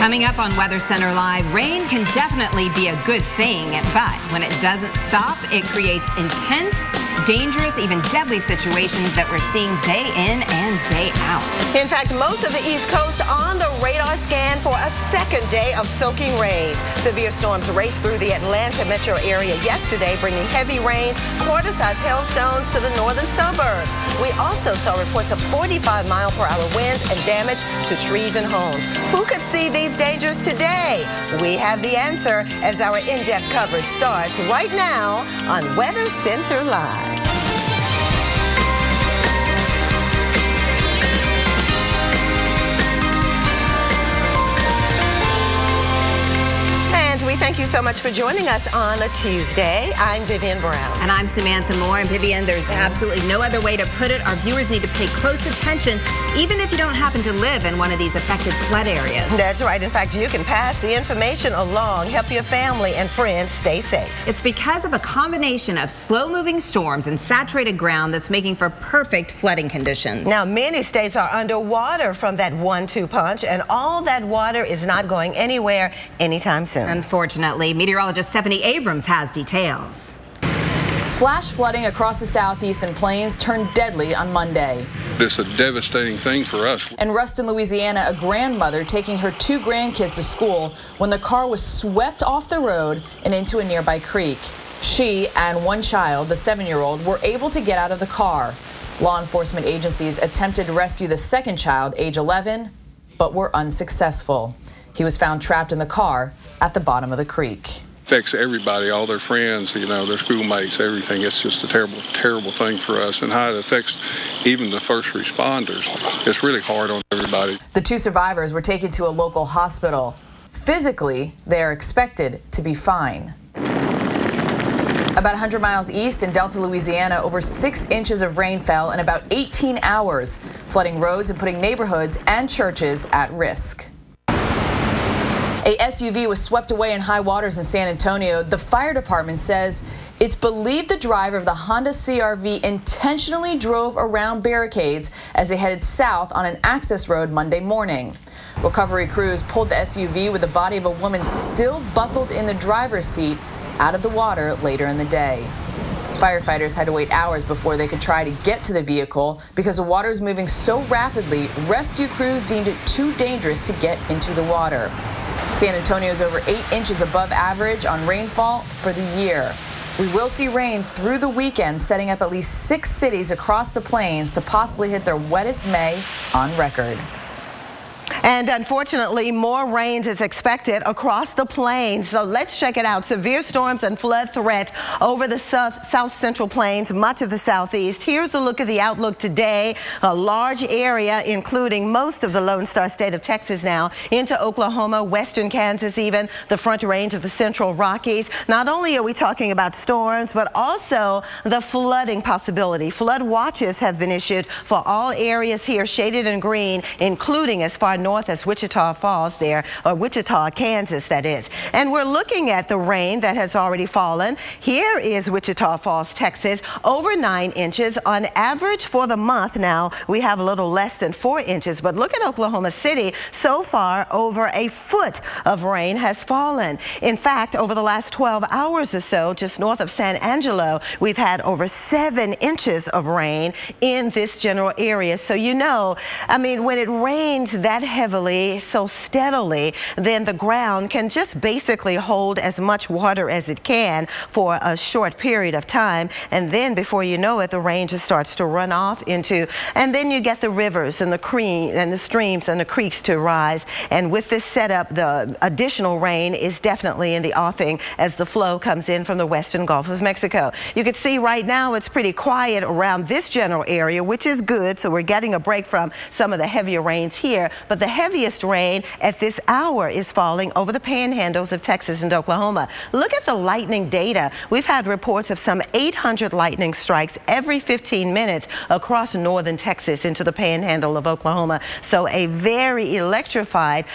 Coming up on Weather Center Live, rain can definitely be a good thing, but when it doesn't stop, it creates intense, dangerous, even deadly situations that we're seeing day in and day out. In fact, most of the East Coast on the radar scan for a second day of soaking rains. Severe storms raced through the Atlanta metro area yesterday, bringing heavy rains, quarter-sized hailstones to the northern suburbs. We also saw reports of 45-mile-per-hour winds and damage to trees and homes. Who could see these dangers today? We have the answer as our in-depth coverage starts right now on Weather Center Live. We thank you so much for joining us on a Tuesday. I'm Vivian Brown. And I'm Samantha Moore. And Vivian, there's absolutely no other way to put it. Our viewers need to pay close attention, even if you don't happen to live in one of these affected flood areas. That's right. In fact, you can pass the information along, help your family and friends stay safe. It's because of a combination of slow-moving storms and saturated ground that's making for perfect flooding conditions. Now, many states are underwater from that 1-2 punch, and all that water is not going anywhere anytime soon. Unfortunately, meteorologist Stephanie Abrams has details. Flash flooding across the southeastern plains turned deadly on Monday. This is a devastating thing for us. In Ruston, Louisiana, a grandmother taking her 2 grandkids to school when the car was swept off the road and into a nearby creek. She and one child, the 7-year-old, were able to get out of the car. Law enforcement agencies attempted to rescue the second child, age 11, but were unsuccessful. He was found trapped in the car at the bottom of the creek. Affects everybody, all their friends, you know, their schoolmates, everything. It's just a terrible, terrible thing for us, and how it affects even the first responders. It's really hard on everybody. The 2 survivors were taken to a local hospital. Physically, they are expected to be fine. About 100 miles east in Delta, Louisiana, over 6 inches of rain fell in about 18 hours, flooding roads and putting neighborhoods and churches at risk. A SUV was swept away in high waters in San Antonio. The fire department says it's believed the driver of the Honda CR-V intentionally drove around barricades as they headed south on an access road Monday morning. Recovery crews pulled the SUV with the body of a woman still buckled in the driver's seat out of the water later in the day. Firefighters had to wait hours before they could try to get to the vehicle because the water is moving so rapidly. Rescue crews deemed it too dangerous to get into the water. San Antonio is over 8 inches above average on rainfall for the year. We will see rain through the weekend, setting up at least 6 cities across the plains to possibly hit their wettest May on record. And unfortunately, more rains is expected across the plains. So let's check it out. Severe storms and flood threat over the south central plains, much of the southeast. Here's a look at the outlook today. A large area, including most of the Lone Star State of Texas now, into Oklahoma, western Kansas, even the Front Range of the Central Rockies. Not only are we talking about storms, but also the flooding possibility. Flood watches have been issued for all areas here shaded in green, including as far north as Wichita Falls there, or Wichita, Kansas, that is. And we're looking at the rain that has already fallen. Here is Wichita Falls, Texas, over 9 inches. On average for the month now, we have a little less than 4 inches. But look at Oklahoma City. So far, over a foot of rain has fallen. In fact, over the last 12 hours or so, just north of San Angelo, we've had over 7 inches of rain in this general area. So you know, I mean, when it rains that heavily, so steadily, then the ground can just basically hold as much water as it can for a short period of time. And then before you know it, the rain just starts to run off into, and then you get the rivers and the streams and the creeks to rise. And with this setup, the additional rain is definitely in the offing as the flow comes in from the western Gulf of Mexico. You can see right now it's pretty quiet around this general area, which is good. So we're getting a break from some of the heavier rains here. But the heaviest rain at this hour is falling over the panhandles of Texas and Oklahoma. Look at the lightning data. We've had reports of some 800 lightning strikes every 15 minutes across northern Texas into the panhandle of Oklahoma. So a very electrified,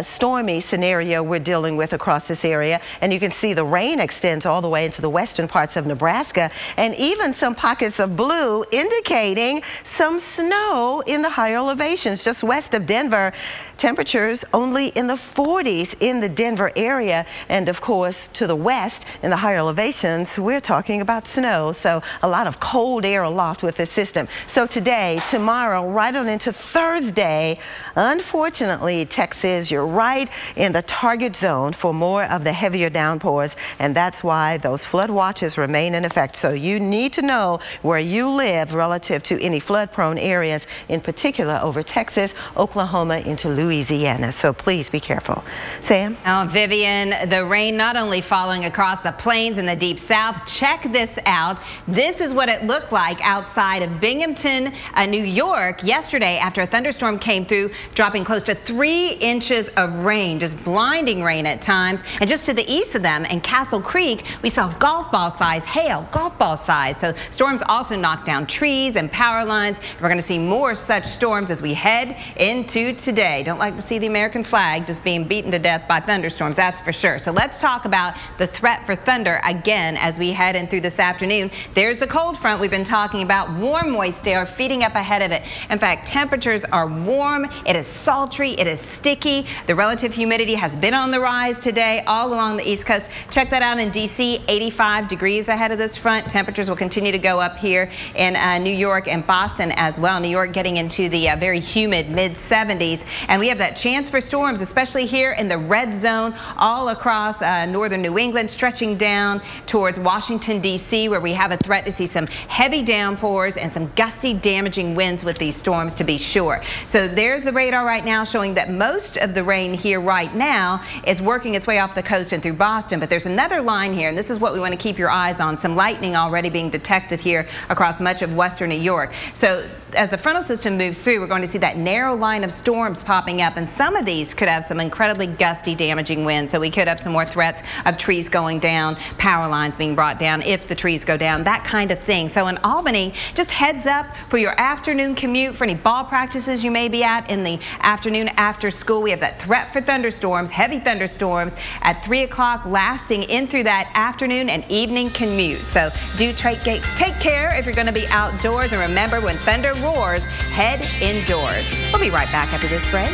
stormy scenario we're dealing with across this area. And you can see the rain extends all the way into the western parts of Nebraska, and even some pockets of blue indicating some snow in the higher elevations just west of Denver Temperatures only in the 40s in the Denver area, and of course to the west in the higher elevations we're talking about snow, so a lot of cold air aloft with this system. So today, tomorrow, right on into Thursday, unfortunately, Texas, you're right in the target zone for more of the heavier downpours, and that's why those flood watches remain in effect. So you need to know where you live relative to any flood-prone areas, in particular over Texas, Oklahoma into Louisiana. So please be careful. Sam? Oh, Vivian, the rain not only falling across the plains in the deep south. Check this out. This is what it looked like outside of Binghamton, New York yesterday after a thunderstorm came through, dropping close to 3 inches of rain, just blinding rain at times. And just to the east of them in Castle Creek, we saw golf ball size hail, golf ball size. So storms also knocked down trees and power lines. We're going to see more such storms as we head into today. Don't like to see the American flag just being beaten to death by thunderstorms, that's for sure. So let's talk about the threat for thunder again as we head in through this afternoon. There's the cold front we've been talking about. Warm, moist air feeding up ahead of it. In fact, temperatures are warm. It is sultry. It is sticky. The relative humidity has been on the rise today all along the East Coast. Check that out in D.C. 85 degrees ahead of this front. Temperatures will continue to go up here in New York and Boston as well. New York getting into the very humid mid-70s. And we have that chance for storms, especially here in the red zone all across northern New England, stretching down towards Washington, D.C., where we have a threat to see some heavy downpours and some gusty, damaging winds with these storms, to be sure. So there's the radar right now showing that most of the rain here right now is working its way off the coast and through Boston. But there's another line here, and this is what we want to keep your eyes on. Some lightning already being detected here across much of western New York. So as the frontal system moves through, we're going to see that narrow line of storms popping up, and some of these could have some incredibly gusty, damaging winds. So we could have some more threats of trees going down, power lines being brought down if the trees go down, that kind of thing. So in Albany, just heads up for your afternoon commute, for any ball practices you may be at in the afternoon after school. We have that threat for thunderstorms, heavy thunderstorms at 3 o'clock, lasting in through that afternoon and evening commute. So do take care if you're going to be outdoors, and remember, when thunder roars, head indoors. We'll be right back after this break.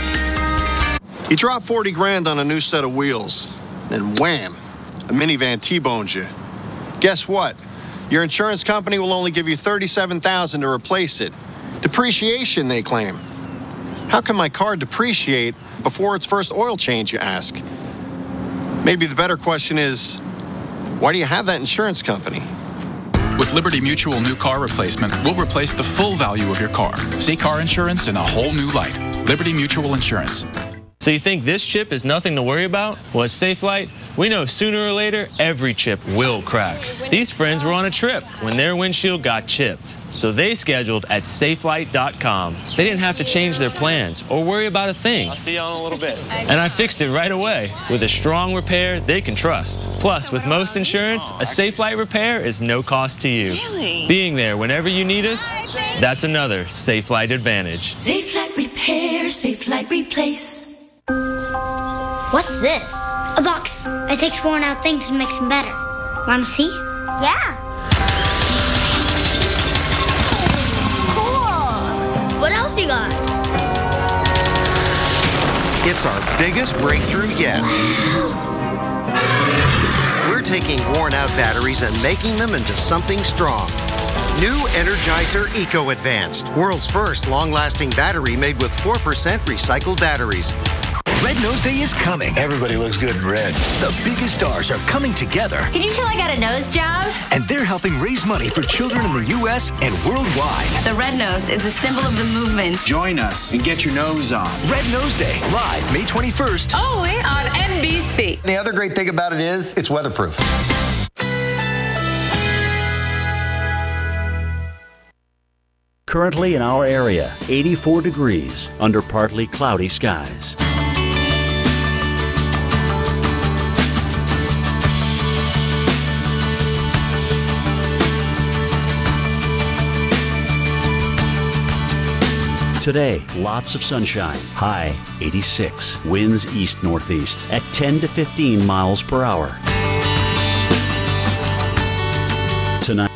You drop 40 grand on a new set of wheels, then wham, a minivan T-bones you. Guess what? Your insurance company will only give you $37,000 to replace it. Depreciation, they claim. How can my car depreciate before its first oil change, you ask? Maybe the better question is, why do you have that insurance company? With Liberty Mutual New Car Replacement, we'll replace the full value of your car. See car insurance in a whole new light. Liberty Mutual Insurance. So you think this chip is nothing to worry about? Well, at Safelite, we know sooner or later, every chip will crack. These friends were on a trip when their windshield got chipped. So they scheduled at Safelite.com. They didn't have to change their plans or worry about a thing. I'll see you in a little bit. And I fixed it right away with a strong repair they can trust. Plus, with most insurance, a Safelite repair is no cost to you. Really? Being there whenever you need us, that's another Safelite advantage. Safelite repair, Safelite replace. What's this? A box. It takes worn out things and makes them better. Want to see? Yeah. Cool. What else you got? It's our biggest breakthrough yet. We're taking worn out batteries and making them into something strong. New Energizer Eco Advanced, world's first long-lasting battery made with 4% recycled batteries. Red Nose Day is coming. Everybody looks good in red. The biggest stars are coming together. Can you tell I got a nose job? And they're helping raise money for children in the U.S. and worldwide. The red nose is the symbol of the movement. Join us and get your nose on. Red Nose Day, live May 21st. Only on NBC. The other great thing about it is it's weatherproof. Currently in our area, 84 degrees under partly cloudy skies. Today, lots of sunshine. High 86. Winds east-northeast at 10 to 15 miles per hour. Tonight.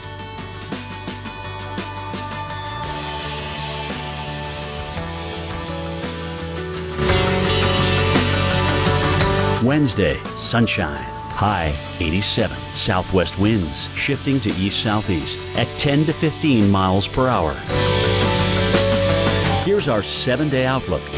Wednesday, sunshine. High 87. Southwest winds shifting to east-southeast at 10 to 15 miles per hour. Here's our 7-day outlook. It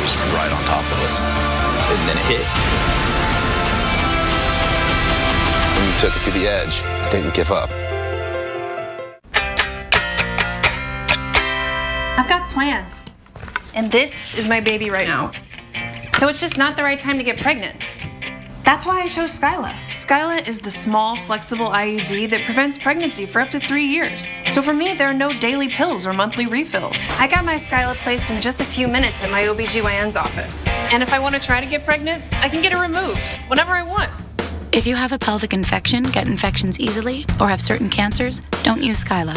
was right on top of us, and then it hit. And we took it to the edge. Didn't give up. I've got plans, and this is my baby right now. So it's just not the right time to get pregnant. That's why I chose Skyla. Skyla is the small, flexible IUD that prevents pregnancy for up to 3 years. So for me, there are no daily pills or monthly refills. I got my Skyla placed in just a few minutes at my OBGYN's office. And if I want to try to get pregnant, I can get it removed whenever I want. If you have a pelvic infection, get infections easily, or have certain cancers, don't use Skyla.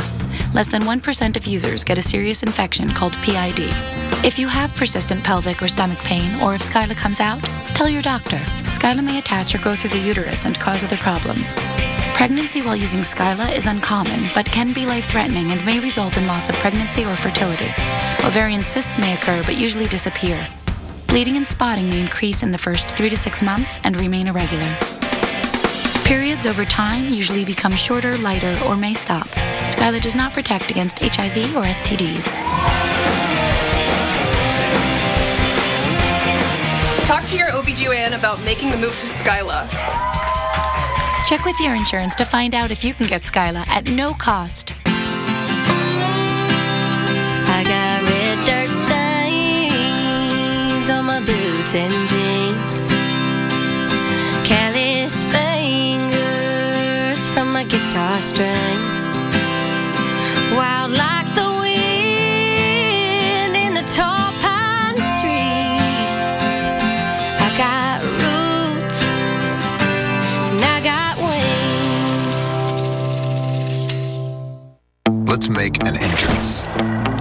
Less than 1% of users get a serious infection called PID. If you have persistent pelvic or stomach pain, or if Skyla comes out, tell your doctor. Skyla may attach or go through the uterus and cause other problems. Pregnancy while using Skyla is uncommon, but can be life-threatening and may result in loss of pregnancy or fertility. Ovarian cysts may occur, but usually disappear. Bleeding and spotting may increase in the first 3 to 6 months and remain irregular. Periods over time usually become shorter, lighter, or may stop. Skyla does not protect against HIV or STDs. Talk to your OBGYN about making the move to Skyla. Check with your insurance to find out if you can get Skyla at no cost. I got red dirt stains on my boots and jeans. Callous fingers from my guitar strings. Wild like the wind in the tall pine trees. I got roots and I got wings. Let's make an entrance.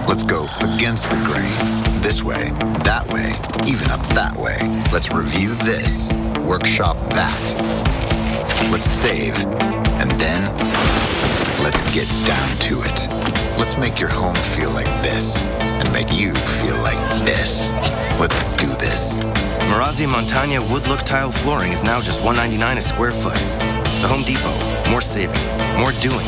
Let's go against the grain. This way, that way, even up that way. Let's review this, workshop that. Let's save, and then let's get down to it. Let's make your home feel like this, and make you feel like this. Let's do this. Marazzi Montagna wood look tile flooring is now just $1.99 a square foot. The Home Depot, more saving, more doing.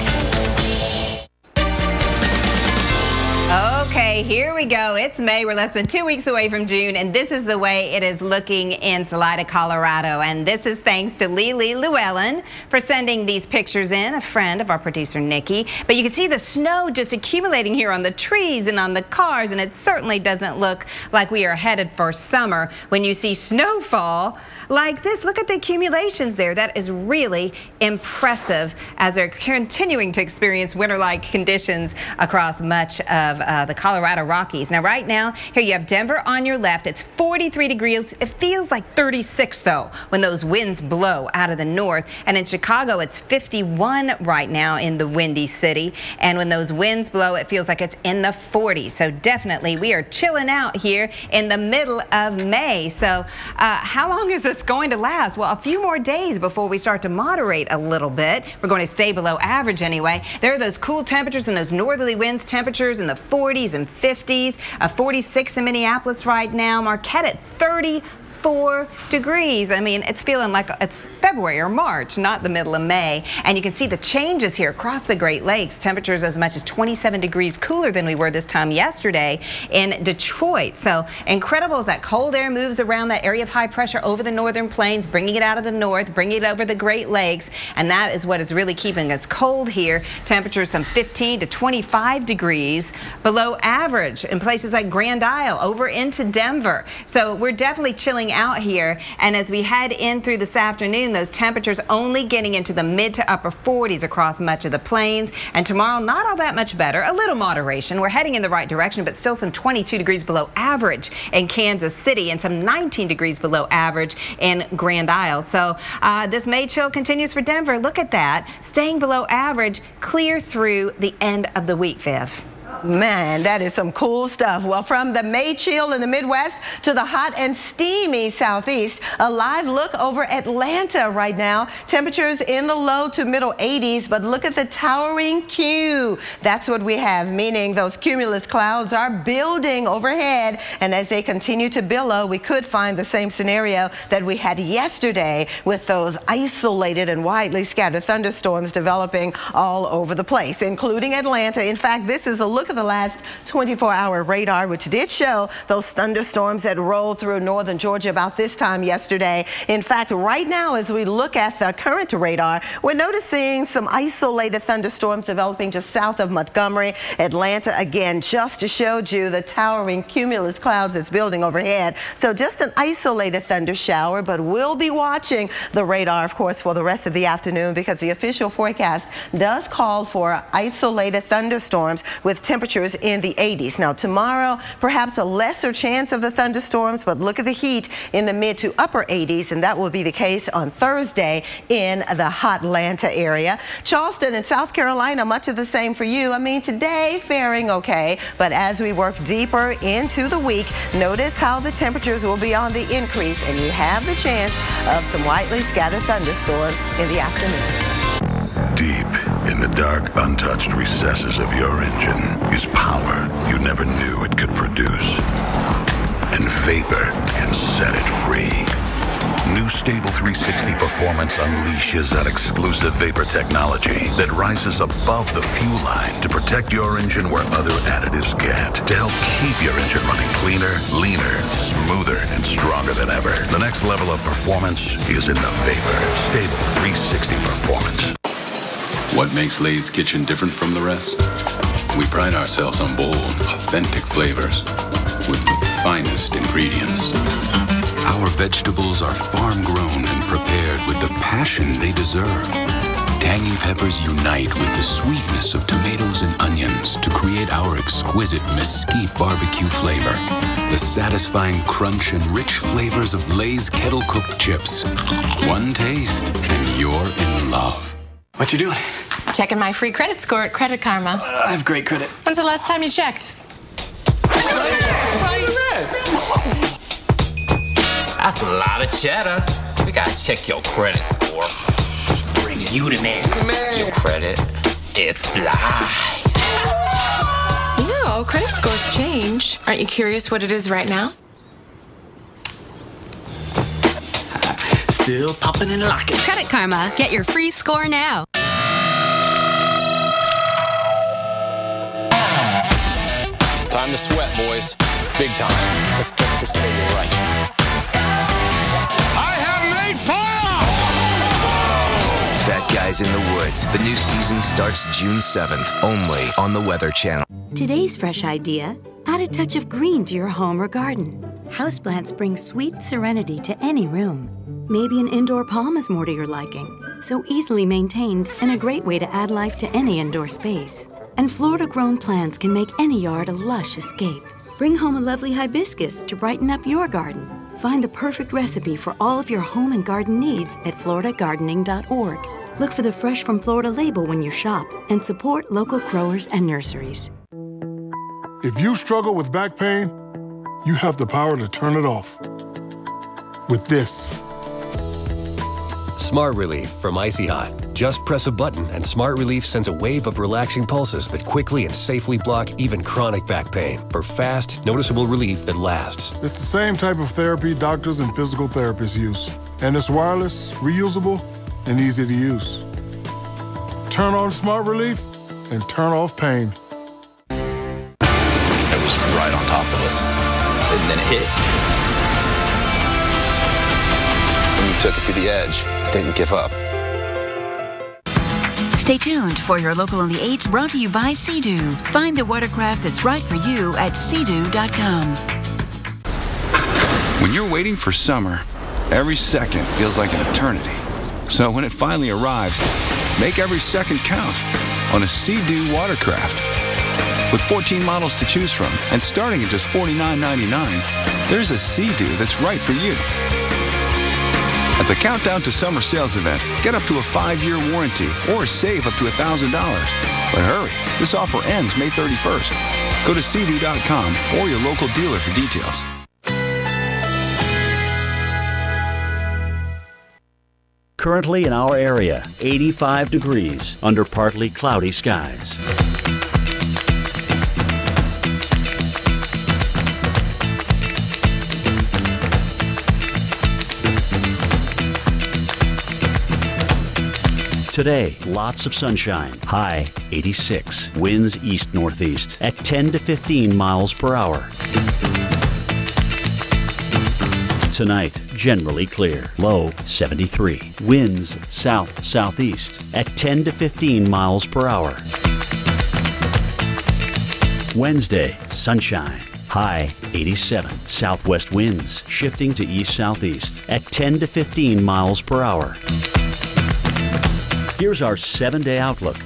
Okay, here we go. It's May. We're less than 2 weeks away from June, and this is the way it is looking in Salida, Colorado. And this is thanks to Lily Llewellyn for sending these pictures in, a friend of our producer, Nikki. But you can see the snow just accumulating here on the trees and on the cars, and it certainly doesn't look like we are headed for summer when you see snowfall like this. Look at the accumulations there. That is really impressive as they're continuing to experience winter-like conditions across much of the Colorado Rockies. Now, right now, here you have Denver on your left. It's 43 degrees. It feels like 36, though, when those winds blow out of the north. And in Chicago, it's 51 right now in the Windy City. And when those winds blow, it feels like it's in the 40s. So definitely, we are chilling out here in the middle of May. So how long is this going to last? Well, a few more days before we start to moderate a little bit. We're going to stay below average anyway. There are those cool temperatures and those northerly winds temperatures in the 40s and 50s. 46 in Minneapolis right now. Marquette at 34 degrees. I mean, it's feeling like it's February or March, not the middle of May. And you can see the changes here across the Great Lakes. Temperatures as much as 27 degrees cooler than we were this time yesterday in Detroit. So incredible as that cold air moves around that area of high pressure over the northern plains, bringing it out of the north, bringing it over the Great Lakes. And that is what is really keeping us cold here. Temperatures some 15 to 25 degrees below average in places like Grand Isle over into Denver. So we're definitely chilling out here, and as we head in through this afternoon, those temperatures only getting into the mid to upper 40s across much of the plains. And tomorrow, not all that much better, a little moderation. We're heading in the right direction, but still some 22 degrees below average in Kansas City and some 19 degrees below average in Grand Isle. So this May chill continues for Denver. Look at that, staying below average clear through the end of the week, Viv. Man, that is some cool stuff. Well, from the May chill in the Midwest to the hot and steamy Southeast, a live look over Atlanta right now. Temperatures in the low to middle 80s, but look at the towering Q. That's what we have, meaning those cumulus clouds are building overhead, and as they continue to billow, we could find the same scenario that we had yesterday with those isolated and widely scattered thunderstorms developing all over the place, including Atlanta. In fact, this is a look at the last 24-hour radar, which did show those thunderstorms that rolled through northern Georgia about this time yesterday. In fact, right now, as we look at the current radar, we're noticing some isolated thunderstorms developing just south of Montgomery. Atlanta, again, just showed you the towering cumulus clouds that's building overhead. So just an isolated thunder shower, but we'll be watching the radar, of course, for the rest of the afternoon, because the official forecast does call for isolated thunderstorms with temperatures in the 80s. Now, tomorrow, perhaps a lesser chance of the thunderstorms, but look at the heat in the mid to upper 80s, and that will be the case on Thursday in the hot Atlanta area. Charleston and South Carolina, much of the same for you. I mean, today faring okay, but as we work deeper into the week, notice how the temperatures will be on the increase, and you have the chance of some widely scattered thunderstorms in the afternoon. Deep in the dark, untouched recesses of your engine is power you never knew it could produce. And vapor can set it free. New Stable 360 Performance unleashes that exclusive vapor technology that rises above the fuel line to protect your engine where other additives can't, to help keep your engine running cleaner, leaner, smoother, and stronger than ever. The next level of performance is in the vapor. Stable 360 Performance. What makes Lay's Kitchen different from the rest? We pride ourselves on bold, authentic flavors with the finest ingredients. Our vegetables are farm-grown and prepared with the passion they deserve. Tangy peppers unite with the sweetness of tomatoes and onions to create our exquisite mesquite barbecue flavor. The satisfying crunch and rich flavors of Lay's kettle-cooked chips. One taste and you're in love. What you doing? Checking my free credit score at Credit Karma. I have great credit. When's the last time you checked? That's a lot of cheddar. We gotta check your credit score. Bring you to man. Your credit is fly. You know, credit scores change. Aren't you curious what it is right now? Still popping and locking. Credit Karma. Get your free score now. Time to sweat, boys. Big time. Let's get this thing right. I have made fire! Fat Guys in the Woods. The new season starts June 7th, only on the Weather Channel. Today's fresh idea, add a touch of green to your home or garden. Houseplants bring sweet serenity to any room. Maybe an indoor palm is more to your liking, so easily maintained and a great way to add life to any indoor space. And Florida-grown plants can make any yard a lush escape. Bring home a lovely hibiscus to brighten up your garden. Find the perfect recipe for all of your home and garden needs at floridagardening.org. Look for the Fresh from Florida label when you shop and support local growers and nurseries. If you struggle with back pain, you have the power to turn it off. With this. Smart Relief from Icy Hot. Just press a button and Smart Relief sends a wave of relaxing pulses that quickly and safely block even chronic back pain for fast, noticeable relief that lasts. It's the same type of therapy doctors and physical therapists use. And it's wireless, reusable, and easy to use. Turn on Smart Relief and turn off pain. It was right on top of us. And then it hit. And we took it to the edge. Didn't give up. Stay tuned for your Local on the 8s brought to you by Sea-Doo. Find the watercraft that's right for you at Sea-Doo.com. When you're waiting for summer, every second feels like an eternity. So when it finally arrives, make every second count on a Sea-Doo watercraft. With 14 models to choose from and starting at just $49.99, there's a Sea-Doo that's right for you. At the Countdown to Summer sales event, get up to a 5-year warranty or save up to $1,000. But hurry, this offer ends May 31st. Go to Sea-Doo.com or your local dealer for details. Currently in our area, 85 degrees under partly cloudy skies. Today, lots of sunshine. High 86. Winds east-northeast at 10 to 15 miles per hour. Tonight, generally clear. Low 73. Winds south-southeast at 10 to 15 miles per hour. Wednesday, sunshine. High 87. Southwest winds shifting to east-southeast at 10 to 15 miles per hour. Here's our 7-day outlook.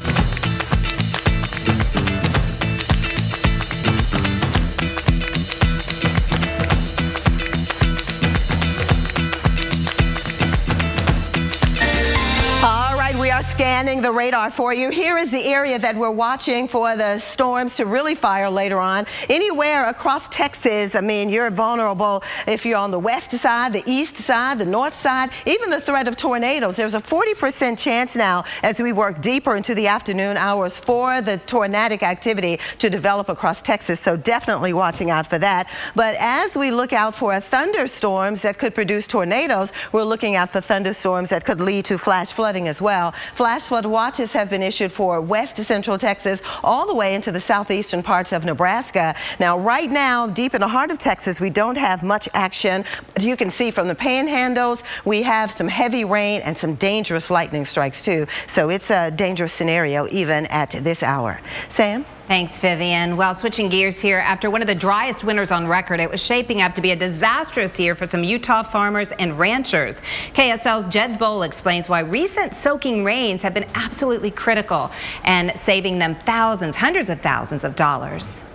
Scanning the radar for you. Here is the area that we're watching for the storms to really fire later on. Anywhere across Texas, I mean, you're vulnerable if you're on the west side, the east side, the north side, even the threat of tornadoes. There's a 40% chance now as we work deeper into the afternoon hours for the tornadic activity to develop across Texas. So definitely watching out for that. But as we look out for thunderstorms that could produce tornadoes, we're looking out for thunderstorms that could lead to flash flooding as well. Flash flood watches have been issued for west to central Texas all the way into the southeastern parts of Nebraska. Now, right now, deep in the heart of Texas, we don't have much action. But you can see from the panhandles, we have some heavy rain and some dangerous lightning strikes, too. So it's a dangerous scenario even at this hour. Sam? Thanks, Vivian. Well, switching gears here, after one of the driest winters on record, it was shaping up to be a disastrous year for some Utah farmers and ranchers. KSL's Jed Bowl explains why recent soaking rains have been absolutely critical and saving them thousands, hundreds of thousands of dollars.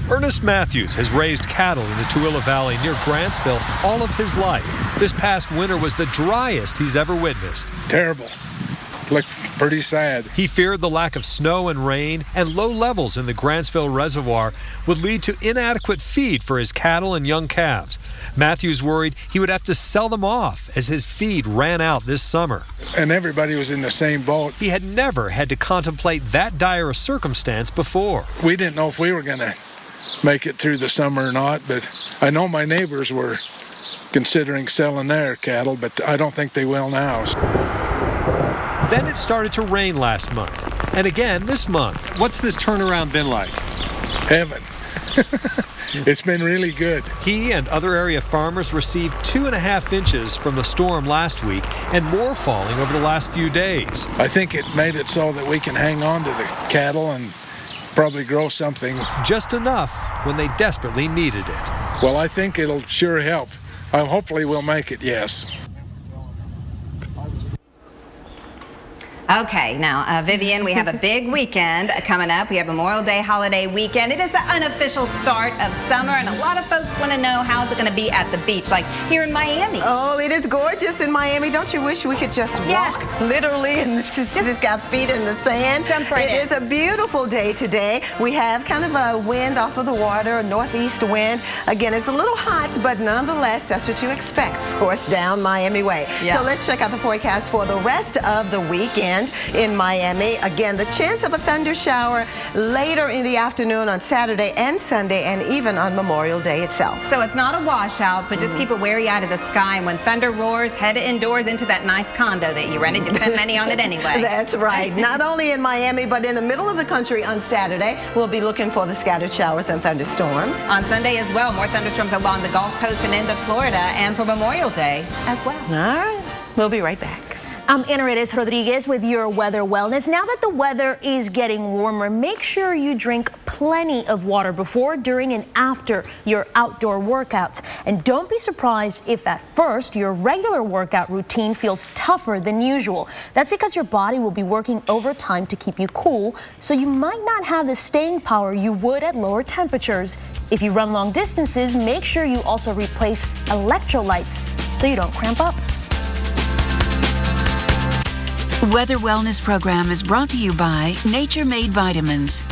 Ernest Matthews has raised cattle in the Tooele Valley near Grantsville all of his life. This past winter was the driest he's ever witnessed. Terrible. Looked pretty sad. He feared the lack of snow and rain and low levels in the Grantsville Reservoir would lead to inadequate feed for his cattle and young calves. Matthews worried he would have to sell them off as his feed ran out this summer. And everybody was in the same boat. He had never had to contemplate that dire a circumstance before. We didn't know if we were going to make it through the summer or not, but I know my neighbors were considering selling their cattle, but I don't think they will now. Then it started to rain last month, and again this month. What's this turnaround been like? Heaven. It's been really good. He and other area farmers received 2.5 inches from the storm last week and more falling over the last few days. I think it made it so that we can hang on to the cattle and probably grow something. Just enough when they desperately needed it. Well, I think it'll sure help. Hopefully we'll make it, yes. Okay, now, Vivian, we have a big weekend coming up. We have Memorial Day holiday weekend. It is the unofficial start of summer, and a lot of folks want to know how's it going to be at the beach, like here in Miami. Oh, it is gorgeous in Miami. Don't you wish we could just walk literally and just got feet in the sand? Jump right in. It is a beautiful day today. We have kind of a wind off of the water, a northeast wind. Again, it's a little hot, but nonetheless, that's what you expect, of course, down Miami way. Yeah. So let's check out the forecast for the rest of the weekend in Miami. Again, the chance of a thunder shower later in the afternoon on Saturday and Sunday, and even on Memorial Day itself. So it's not a washout, but just keep a wary eye to the sky. And when thunder roars, head indoors into that nice condo that you rented. You spend money on it anyway. That's right. Not only in Miami, but in the middle of the country on Saturday, we'll be looking for the scattered showers and thunderstorms. On Sunday as well, more thunderstorms along the Gulf Coast and into Florida, and for Memorial Day as well. All right. We'll be right back. I'm Ana Reyes Rodriguez with your Weather Wellness. Now that the weather is getting warmer, make sure you drink plenty of water before, during, and after your outdoor workouts. And don't be surprised if at first your regular workout routine feels tougher than usual. That's because your body will be working overtime to keep you cool, so you might not have the staying power you would at lower temperatures. If you run long distances, make sure you also replace electrolytes so you don't cramp up. Weather Wellness Program is brought to you by Nature Made Vitamins.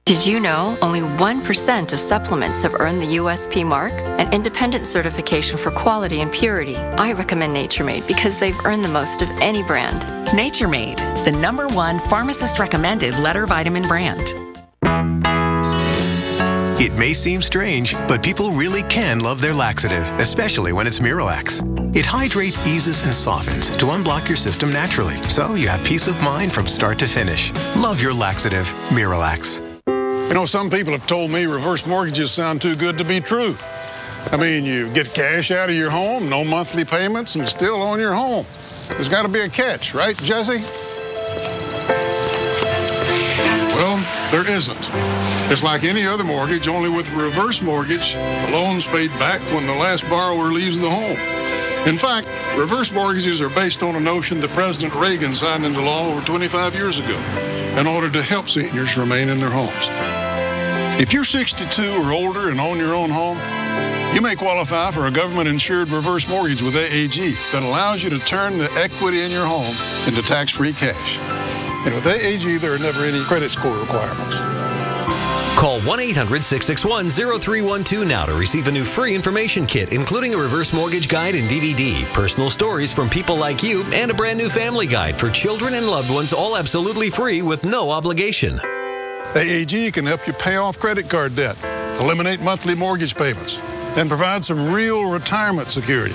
Did you know only 1% of supplements have earned the USP mark, an independent certification for quality and purity? I recommend Nature Made because they've earned the most of any brand. Nature Made, the #1 pharmacist-recommended letter vitamin brand. It may seem strange, but people really can love their laxative, especially when it's Miralax. It hydrates, eases, and softens to unblock your system naturally, so you have peace of mind from start to finish. Love your laxative, Miralax. You know, some people have told me reverse mortgages sound too good to be true. I mean, you get cash out of your home, no monthly payments, and still own your home. There's got to be a catch, right, Jesse? Well, there isn't. It's like any other mortgage, only with a reverse mortgage, the loan's paid back when the last borrower leaves the home. In fact, reverse mortgages are based on a notion that President Reagan signed into law over 25 years ago in order to help seniors remain in their homes. If you're 62 or older and own your own home, you may qualify for a government-insured reverse mortgage with AAG that allows you to turn the equity in your home into tax-free cash. And with AAG, there are never any credit score requirements. Call 1-800-661-0312 now to receive a new free information kit, including a reverse mortgage guide and DVD, personal stories from people like you, and a brand new family guide for children and loved ones, all absolutely free with no obligation. AAG can help you pay off credit card debt, eliminate monthly mortgage payments, and provide some real retirement security.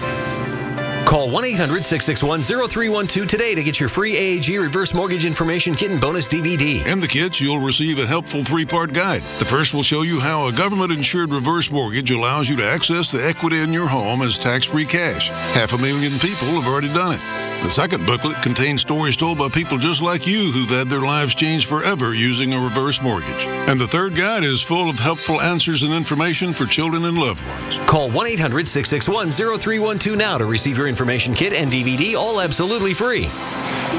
Call 1-800-661-0312 today to get your free AAG reverse mortgage information kit and bonus DVD. In the kits, you'll receive a helpful 3-part guide. The first will show you how a government-insured reverse mortgage allows you to access the equity in your home as tax-free cash. 500,000 people have already done it. The second booklet contains stories told by people just like you who've had their lives changed forever using a reverse mortgage. And the third guide is full of helpful answers and information for children and loved ones. Call 1-800-661-0312 now to receive your information kit and DVD, all absolutely free.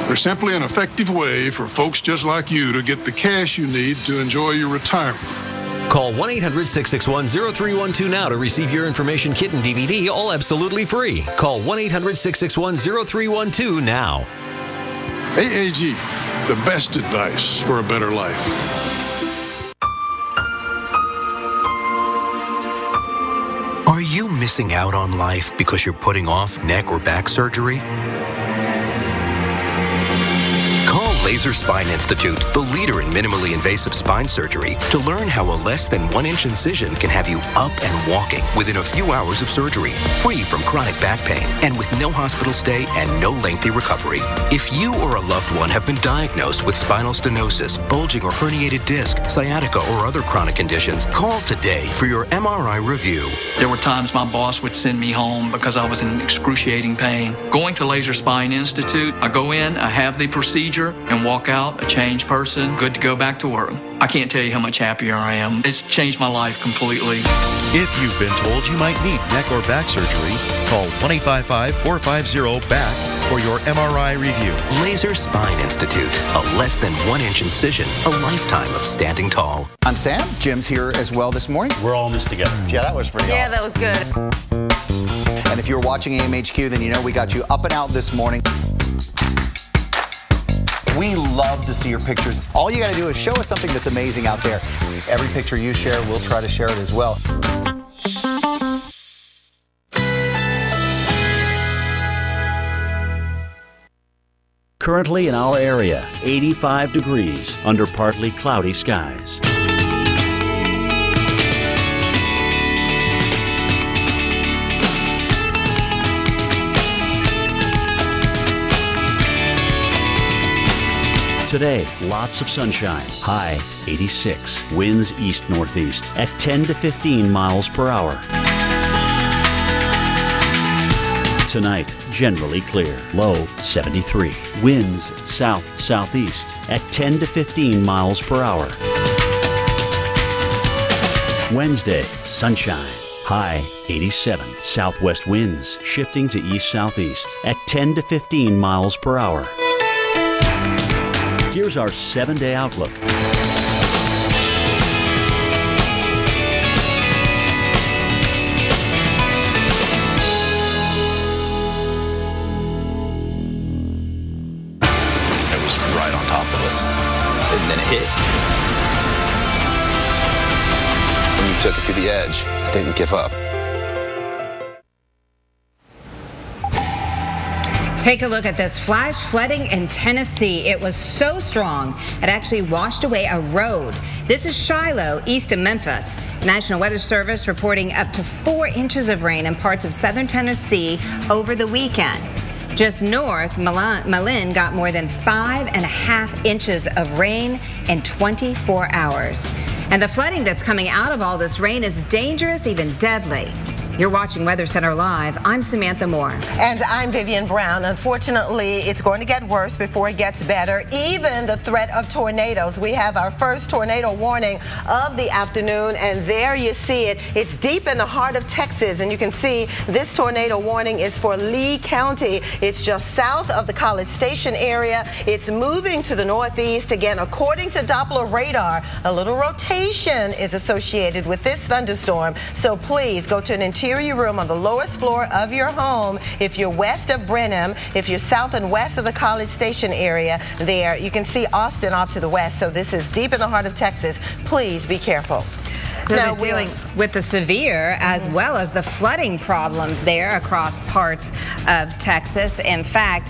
There's simply an effective way for folks just like you to get the cash you need to enjoy your retirement. Call 1-800-661-0312 now to receive your information kit and DVD, all absolutely free. Call 1-800-661-0312 now. AAG, the best advice for a better life. Are you missing out on life because you're putting off neck or back surgery? Laser Spine Institute, the leader in minimally invasive spine surgery, to learn how a less than 1-inch incision can have you up and walking within a few hours of surgery, free from chronic back pain, and with no hospital stay and no lengthy recovery. If you or a loved one have been diagnosed with spinal stenosis, bulging or herniated disc, sciatica, or other chronic conditions, call today for your MRI review. There were times my boss would send me home because I was in excruciating pain. Going to Laser Spine Institute, I go in, I have the procedure, and walk out a changed person, good to go back to work. I can't tell you how much happier I am. It's changed my life completely. If you've been told you might need neck or back surgery, call 1-855-450-BACK for your MRI review. Laser Spine Institute, a less than 1-inch incision, a lifetime of standing tall. I'm Sam. Jim's here as well this morning. We're all in this together. Yeah, that was pretty awesome. that was good. And if you're watching AMHQ, then you know we got you up and out this morning. We love to see your pictures. All you got to do is show us something that's amazing out there. Every picture you share, we'll try to share it as well. Currently in our area, 85 degrees under partly cloudy skies. Today, lots of sunshine. High 86. Winds east-northeast at 10 to 15 miles per hour. Tonight, generally clear. Low 73. Winds south-southeast at 10 to 15 miles per hour. Wednesday, sunshine. High 87. Southwest winds shifting to east-southeast at 10 to 15 miles per hour. Here's our 7-day outlook. hit. When you took it to the edge, didn't give up. Take a look at this flash flooding in Tennessee. It was so strong, it actually washed away a road. This is Shiloh, east of Memphis. National Weather Service reporting up to 4 inches of rain in parts of southern Tennessee over the weekend. Just north, Malin got more than 5.5 inches of rain in 24 hours. And the flooding that's coming out of all this rain is dangerous, even deadly. You're watching Weather Center Live. I'm Samantha Moore. And I'm Vivian Brown. Unfortunately, it's going to get worse before it gets better. Even the threat of tornadoes. We have our first tornado warning of the afternoon, and there you see it. It's deep in the heart of Texas, and you can see this tornado warning is for Lee County. It's just south of the College Station area. It's moving to the northeast. Again, according to Doppler radar, a little rotation is associated with this thunderstorm. So please go to an interior room on the lowest floor of your home. If you're west of Brenham, if you're south and west of the College Station area there, you can see Austin off to the west. So this is deep in the heart of Texas. Please be careful. So they're dealing with the severe as well as the flooding problems there across parts of Texas. In fact,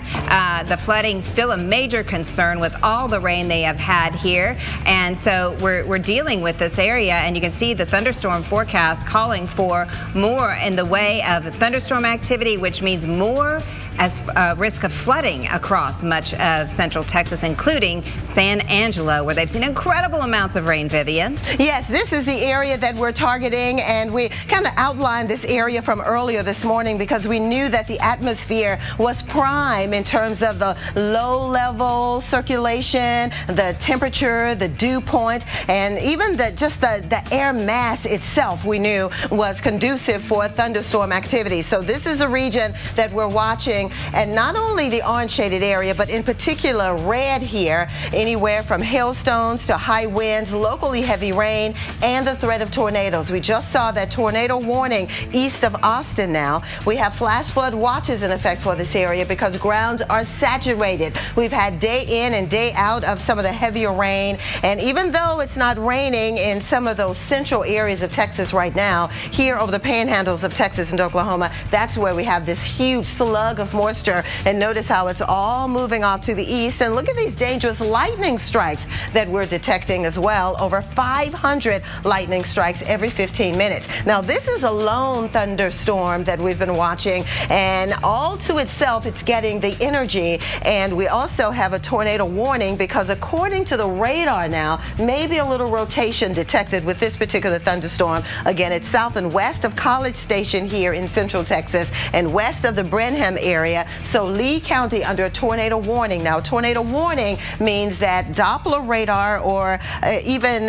the flooding still a major concern with all the rain they have had here. And so we're dealing with this area, and you can see the thunderstorm forecast calling for more in the way of thunderstorm activity, which means more as risk of flooding across much of central Texas, including San Angelo, where they've seen incredible amounts of rain, Vivian. Yes, this is the area that we're targeting, and we kind of outlined this area from earlier this morning because we knew that the atmosphere was prime in terms of the low-level circulation, the temperature, the dew point, and even the air mass itself we knew was conducive for thunderstorm activity. So this is a region that we're watching, and not only the orange shaded area, but in particular red here, anywhere from hailstones to high winds, locally heavy rain, and the threat of tornadoes. We just saw that tornado warning east of Austin now. We have flash flood watches in effect for this area because grounds are saturated. We've had day in and day out of some of the heavier rain, and even though it's not raining in some of those central areas of Texas right now, here over the panhandles of Texas and Oklahoma, that's where we have this huge slug of moisture. And notice how it's all moving off to the east. And look at these dangerous lightning strikes that we're detecting as well. Over 500 lightning strikes every 15 minutes. Now, this is a lone thunderstorm that we've been watching, and all to itself, it's getting the energy. And we also have a tornado warning because according to the radar now, maybe a little rotation detected with this particular thunderstorm. Again, it's south and west of College Station here in central Texas and west of the Brenham area. So Lee County under a tornado warning. Now, tornado warning means that Doppler radar or even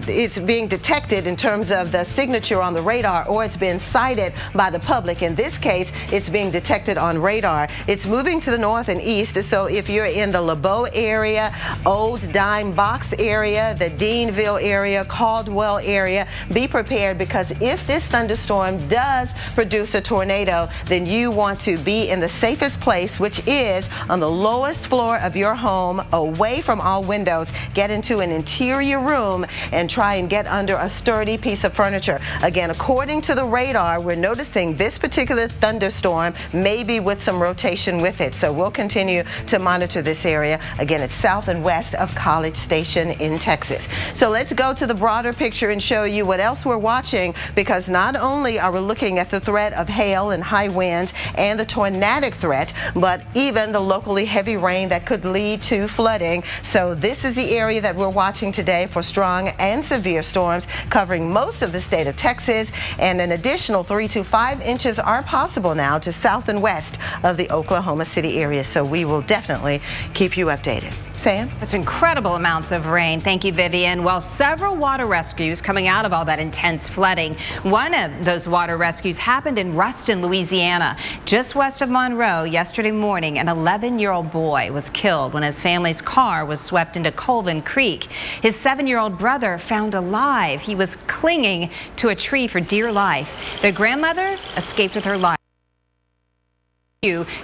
is being detected in terms of the signature on the radar, or it's been sighted by the public. In this case, it's being detected on radar. It's moving to the north and east. So if you're in the LeBeau area, Old Dime Box area, the Deanville area, Caldwell area, be prepared, because if this thunderstorm does produce a tornado, then you want to be in the safest place, which is on the lowest floor of your home, away from all windows. Get into an interior room and try and get under a sturdy piece of furniture. Again, according to the radar, we're noticing this particular thunderstorm maybe with some rotation with it. So we'll continue to monitor this area. Again, it's south and west of College Station in Texas. So let's go to the broader picture and show you what else we're watching, because not only are we looking at the threat of hail and high winds and the tornadic threat, but even the locally heavy rain that could lead to flooding. So this is the area that we're watching today for strong and severe storms covering most of the state of Texas, and an additional 3 to 5 inches are possible now to south and west of the Oklahoma City area. So we will definitely keep you updated. Sam? That's incredible amounts of rain. Thank you, Vivian. Well, several water rescues coming out of all that intense flooding. One of those water rescues happened in Ruston, Louisiana. Just west of Monroe, yesterday morning, an 11-year-old boy was killed when his family's car was swept into Colvin Creek. His 7-year-old brother found alive. He was clinging to a tree for dear life. The grandmother escaped with her life.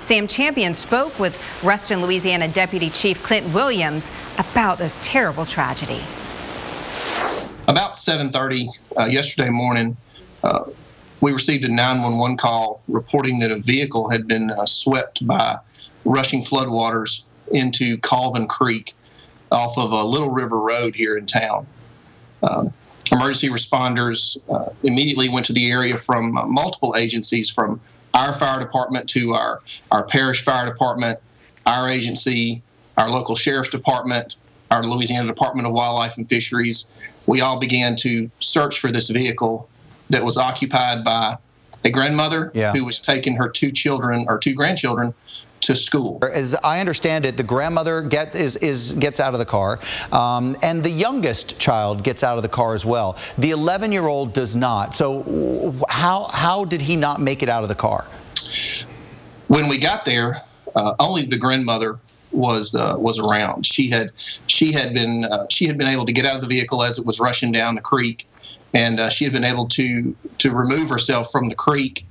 Sam Champion spoke with Ruston, Louisiana Deputy Chief Clint Williams about this terrible tragedy. About 7:30 yesterday morning, we received a 911 call reporting that a vehicle had been swept by rushing floodwaters into Colvin Creek off of a Little River Road here in town. Emergency responders immediately went to the area from multiple agencies, from our fire department to our parish fire department, our agency, our local sheriff's department, our Louisiana Department of Wildlife and Fisheries. We all began to search for this vehicle that was occupied by a grandmother who was taking her two grandchildren to school. As I understand it, the grandmother gets out of the car, and the youngest child gets out of the car as well. The 11-year-old does not. So how did he not make it out of the car? When we got there, only the grandmother was around. She had been able to get out of the vehicle as it was rushing down the creek, and she had been able to remove herself from the creek.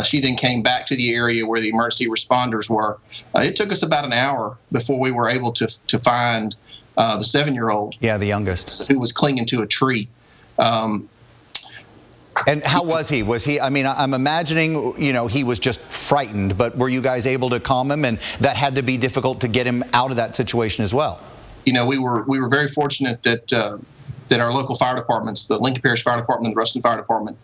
She then came back to the area where the emergency responders were. It took us about an hour before we were able to find the 7-year-old. Yeah, the youngest. Who was clinging to a tree. And how was he? Was he, I mean, I'm imagining, you know, he was just frightened, but were you guys able to calm him? And that had to be difficult to get him out of that situation as well. You know, we were very fortunate that that our local fire departments, the Lincoln Parish Fire Department and the Ruston Fire Department,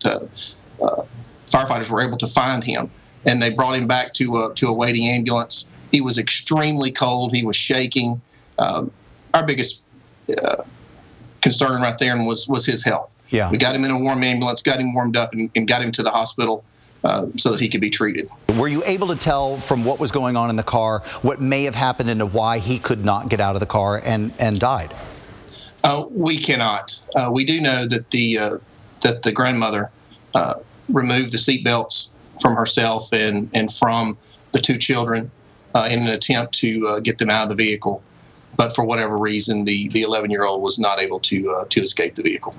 firefighters were able to find him, and they brought him back to a waiting ambulance. He was extremely cold. He was shaking. Our biggest concern right there was his health. Yeah. We got him in a warm ambulance, got him warmed up, and got him to the hospital so that he could be treated. Were you able to tell from what was going on in the car what may have happened and why he could not get out of the car and died? We cannot. We do know that the grandmother removed the seat belts from herself and from the two children in an attempt to get them out of the vehicle. But for whatever reason, the 11-year-old was not able to escape the vehicle.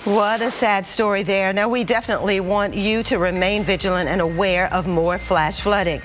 What a sad story there. Now, we definitely want you to remain vigilant and aware of more flash flooding.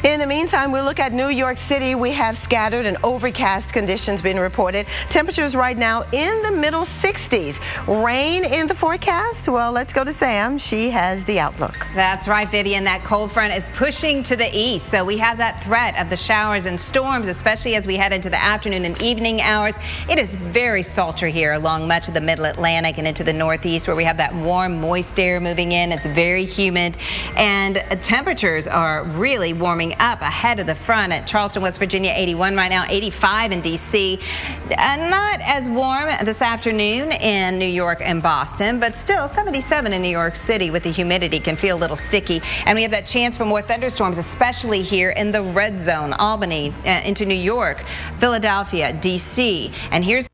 In the meantime, we look at New York City. We have scattered and overcast conditions being reported. Temperatures right now in the middle 60s. Rain in the forecast? Well, let's go to Sam. She has the outlook. That's right, Vivian. That cold front is pushing to the east, so we have that threat of the showers and storms, especially as we head into the afternoon and evening hours. It is very sultry here along much of the middle Atlantic and into the northeast, where we have that warm, moist air moving in. It's very humid, and temperatures are really warming up ahead of the front. At Charleston, West Virginia, 81 right now, 85 in D.C. Not as warm this afternoon in New York and Boston, but still 77 in New York City with the humidity. Can feel a little sticky, and we have that chance for more thunderstorms, especially here in the red zone, Albany into New York, Philadelphia, D.C. And here's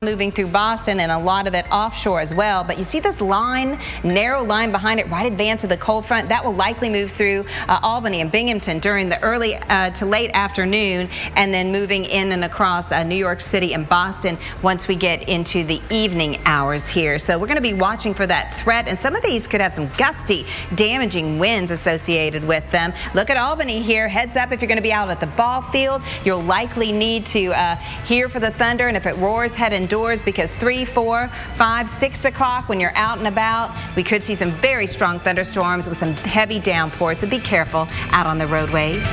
moving through Boston, and a lot of it offshore as well. But you see this line, narrow line behind it, right advance of the cold front. That will likely move through Albany and Binghamton during the early to late afternoon, and then moving in and across New York City and Boston once we get into the evening hours here. So we're going to be watching for that threat, and some of these could have some gusty, damaging winds associated with them. Look at Albany here. Heads up if you're going to be out at the ball field. You'll likely need to hear for the thunder, and if it roars, head indoors, because 3, 4, 5, 6 o'clock when you're out and about, we could see some very strong thunderstorms with some heavy downpours, so be careful out on the roadways.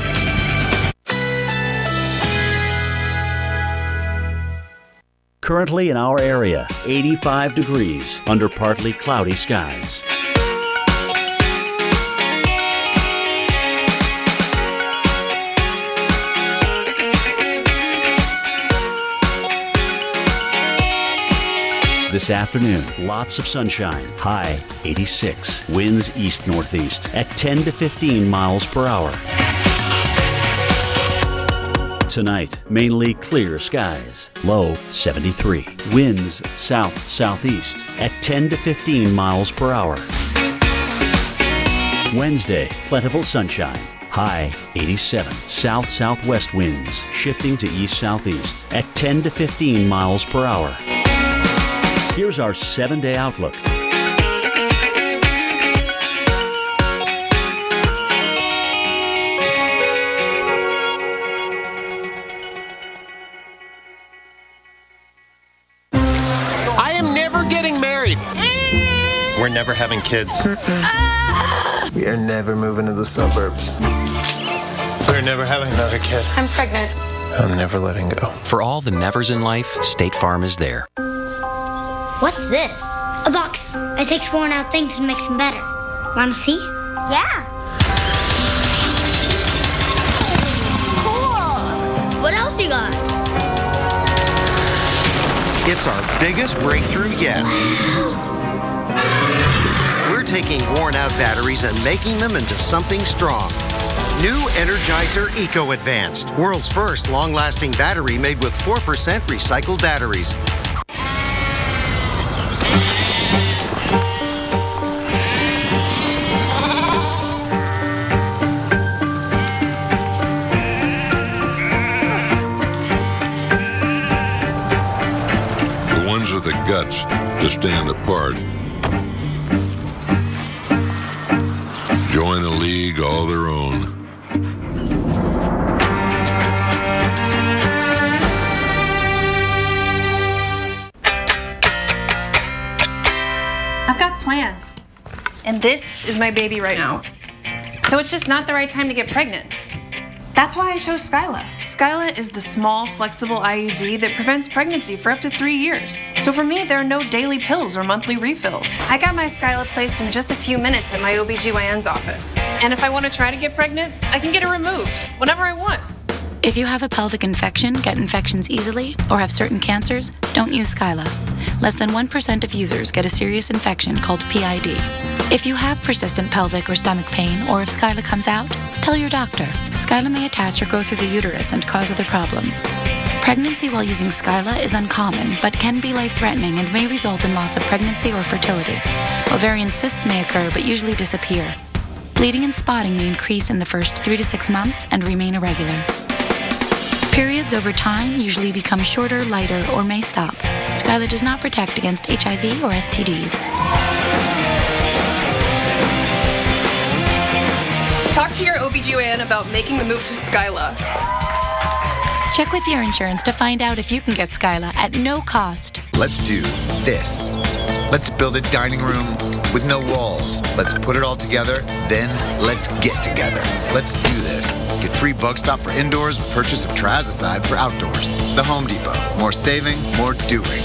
Currently in our area, 85 degrees under partly cloudy skies. This afternoon, lots of sunshine, high 86, winds east-northeast at 10 to 15 miles per hour. Tonight, mainly clear skies, low 73, winds south-southeast at 10 to 15 miles per hour. Wednesday, plentiful sunshine, high 87, south-southwest winds shifting to east-southeast at 10 to 15 miles per hour. Here's our 7-day outlook. We're never having kids. We are never moving to the suburbs. We're never having another kid. I'm pregnant. I'm never letting go. For all the nevers in life, State Farm is there. What's this? A box. It takes worn out things and makes them better. Wanna see? Yeah. Cool. What else you got? It's our biggest breakthrough yet. We're taking worn-out batteries and making them into something strong. New Energizer Eco Advanced, world's first long-lasting battery made with 4% recycled batteries. The ones with the guts to stand apart. Join a league all their own. I've got plans, and this is my baby right now. So it's just not the right time to get pregnant. That's why I chose Skyla. Skyla is the small, flexible IUD that prevents pregnancy for up to 3 years. So for me, there are no daily pills or monthly refills. I got my Skyla placed in just a few minutes at my OBGYN's office. And if I want to try to get pregnant, I can get it removed whenever I want. If you have a pelvic infection, get infections easily, or have certain cancers, don't use Skyla. Less than 1% of users get a serious infection called PID. If you have persistent pelvic or stomach pain, or if Skyla comes out, tell your doctor. Skyla may attach or go through the uterus and cause other problems. Pregnancy while using Skyla is uncommon, but can be life-threatening and may result in loss of pregnancy or fertility. Ovarian cysts may occur, but usually disappear. Bleeding and spotting may increase in the first 3 to 6 months and remain irregular. Periods over time usually become shorter, lighter, or may stop. Skyla does not protect against HIV or STDs. Talk to your OBGYN about making the move to Skyla. Check with your insurance to find out if you can get Skyla at no cost. Let's do this. Let's build a dining room with no walls. Let's put it all together, then let's get together. Let's do this. Get free Bug Stop for indoors and purchase of Trazicide for outdoors. The Home Depot. More saving, more doing.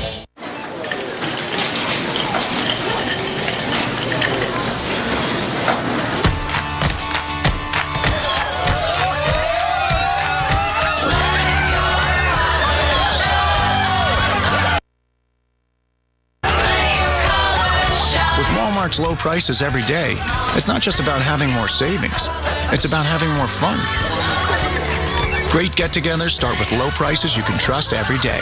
Walmart's low prices every day, it's not just about having more savings. It's about having more fun. Great get-togethers start with low prices you can trust every day.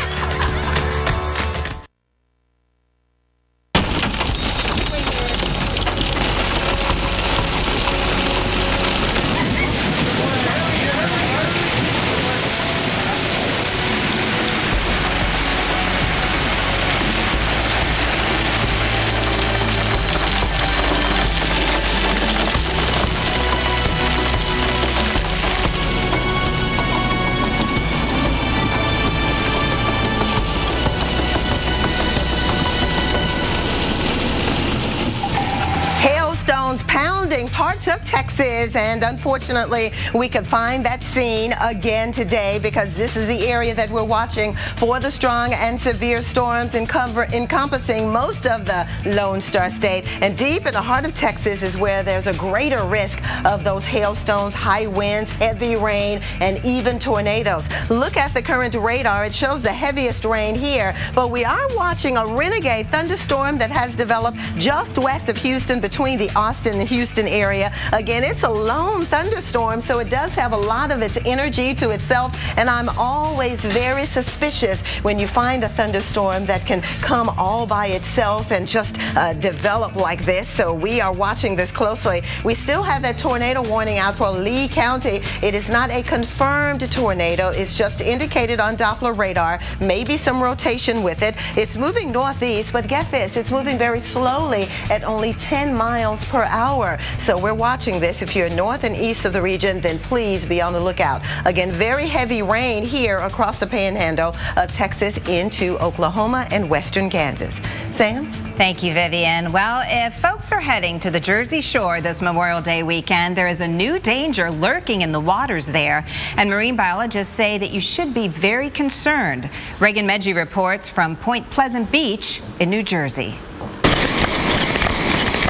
Pounding parts of Texas, and unfortunately we could find that scene again today because this is the area that we're watching for the strong and severe storms encompassing most of the Lone Star State. And deep in the heart of Texas is where there's a greater risk of those hailstones, high winds, heavy rain, and even tornadoes. Look at the current radar. It shows the heaviest rain here, but we are watching a renegade thunderstorm that has developed just west of Houston between the Austin and Houston area. Again, it's a lone thunderstorm, so it does have a lot of its energy to itself, and I'm always very suspicious when you find a thunderstorm that can come all by itself and just develop like this. So we are watching this closely. We still have that tornado warning out for Lee County. It is not a confirmed tornado. It's just indicated on Doppler radar. Maybe some rotation with it. It's moving northeast, but get this, it's moving very slowly at only 10 miles per hour. So we're watching this. If you're north and east of the region, then please be on the lookout. Again, very heavy rain here across the panhandle of Texas into Oklahoma and western Kansas. Sam? Thank you, Vivian. Well, if folks are heading to the Jersey Shore this Memorial Day weekend, there is a new danger lurking in the waters there, and marine biologists say that you should be very concerned. Reagan Medji reports from Point Pleasant Beach in New Jersey.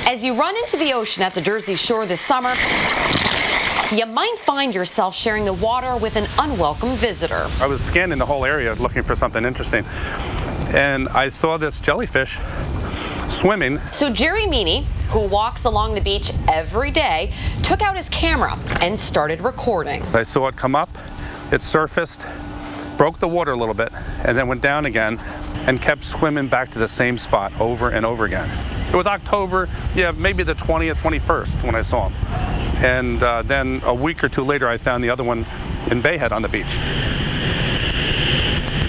As you run into the ocean at the Jersey Shore this summer, you might find yourself sharing the water with an unwelcome visitor. I was scanning the whole area looking for something interesting, and I saw this jellyfish swimming. So Jerry Meany, who walks along the beach every day, took out his camera and started recording. I saw it come up, it surfaced, broke the water a little bit, and then went down again and kept swimming back to the same spot over and over again. It was October, maybe the 20th, 21st when I saw him. And then a week or two later, I found the other one in Bayhead on the beach.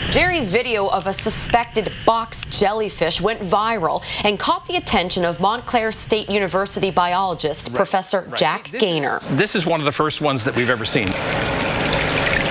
Jerry's video of a suspected box jellyfish went viral and caught the attention of Montclair State University biologist Professor Jack Gaynor. This is one of the first ones that we've ever seen.